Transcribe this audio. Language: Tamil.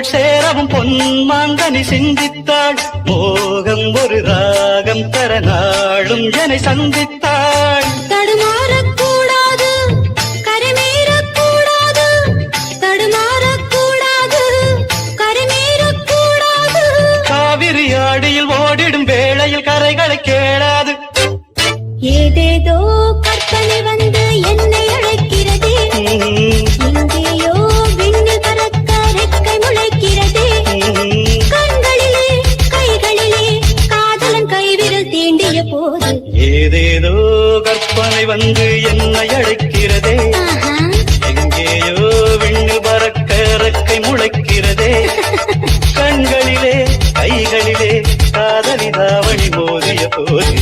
தோள் சேரவும் பொன்மாங்கனி சிந்தித்தாள். மோகம் ஒரு ராகம் தர நாளும் என்னை சந்தித்தாள். தடுமாறக்கூடாது, கரைமீறக்கூடாது, தடுமாறக்கூடாது, கரைமீறக்கூடாது. காவிரி ஆடியில் ஓடிடும் வேளையில் கரைகளை கேளாது. ஏதேதோ கற்பனை வந்து என்னை அழைக்கிறதே. எங்கேயோ விண்ணில் பறக்க ரெக்கை முளைக்கிறதே. கண்களிலே கைகளிலே காதலன் கைவிரல் தீண்டிய போது ஏதேதோ கற்பனை வந்து என்னை அழைக்கிறதே. எங்கேயோ விண்ணில் பறக்க ரெக்கை முளைக்கிறதே. கண்களிலே கைகளிலே காதலி தாவணி மோதிய போது